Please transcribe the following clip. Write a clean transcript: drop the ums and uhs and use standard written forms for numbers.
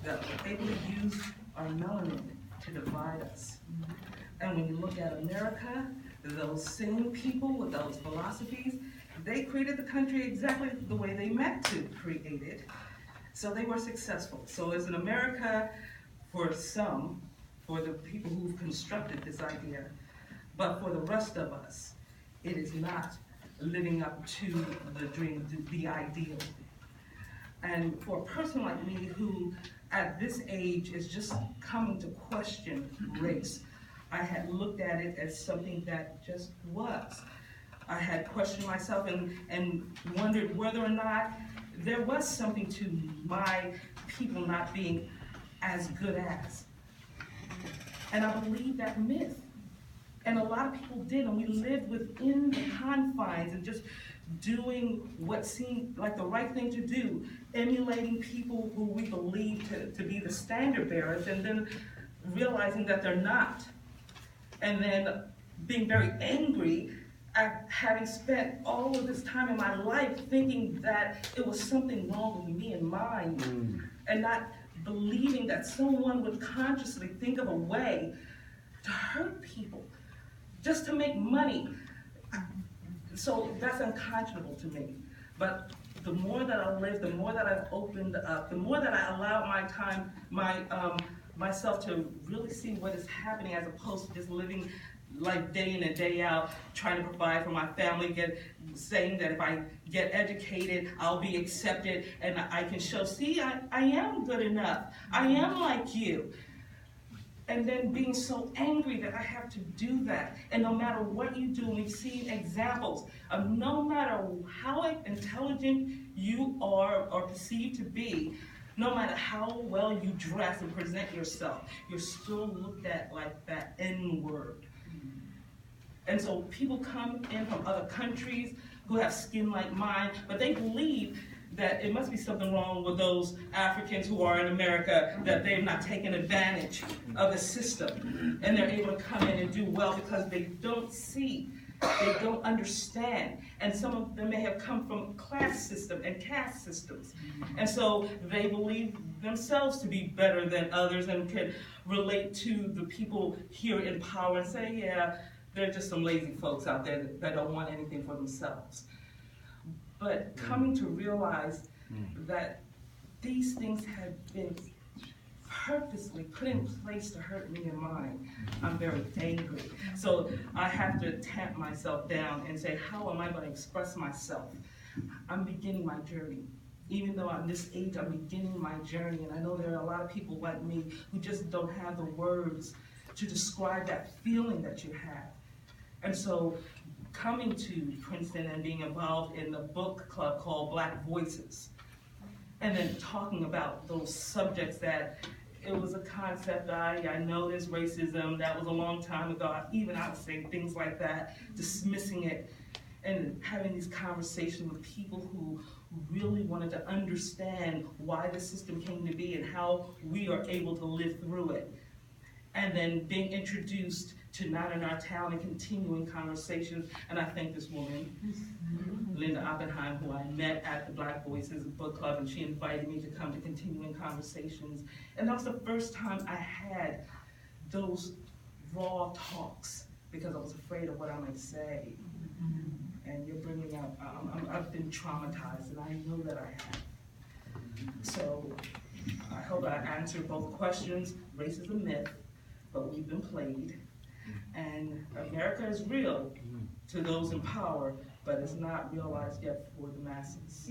that were able to use our melanin to divide us. And when you look at America, those same people with those philosophies, they created the country exactly the way they meant to create it. So they were successful. So it's an America for some, for the people who've constructed this idea, but for the rest of us, it is not living up to the dream, the ideal. And for a person like me who at this age is just coming to question race, I had looked at it as something that just was. I had questioned myself and wondered whether or not there was something to my people not being as good as. And I believed that myth. And a lot of people did, and we lived within the confines and just doing what seemed like the right thing to do, emulating people who we believe to be the standard bearers, and then realizing that they're not. And then being very angry at having spent all of this time in my life thinking that it was something wrong with me and mine, and not believing that someone would consciously think of a way to hurt people, just to make money. So that's unconscionable to me. But the more that I live, the more that I've opened up, the more that I allow my time, myself to really see what is happening, as opposed to just living life day in and day out, trying to provide for my family, saying that if I get educated, I'll be accepted, and I can show, see, I am good enough. I am like you. And then being so angry that I have to do that. And no matter what you do, we've seen examples of no matter how intelligent you are or perceived to be, no matter how well you dress and present yourself, you're still looked at like that N-word. And so people come in from other countries who have skin like mine, but they believe that it must be something wrong with those Africans who are in America, that they've not taken advantage of the system. And they're able to come in and do well because they don't see, they don't understand. And some of them may have come from class system and caste systems. And so they believe themselves to be better than others and can relate to the people here in power and say, yeah, they're just some lazy folks out there that don't want anything for themselves. But coming to realize that these things have been purposely put in place to hurt me and mine, I'm very angry. So I have to tamp myself down and say, how am I going to express myself? I'm beginning my journey. Even though I'm this age, I'm beginning my journey, and I know there are a lot of people like me who just don't have the words to describe that feeling that you have. And so coming to Princeton and being involved in the book club called Black Voices, and then talking about those subjects that it was a concept, I know there's racism, that was a long time ago, even I was saying things like that, dismissing it, and having these conversations with people who really wanted to understand why the system came to be and how we are able to live through it. And then being introduced to Not in Our Town and continuing conversations. And I thank this woman, Linda Oppenheim, who I met at the Black Voices Book Club, and she invited me to come to continuing conversations. And that was the first time I had those raw talks because I was afraid of what I might say. And you're bringing up, I've been traumatized, and I know that I have. So I hope I answered both questions. Race is a myth, but we've been played. And America is real to those in power, but it's not realized yet for the masses.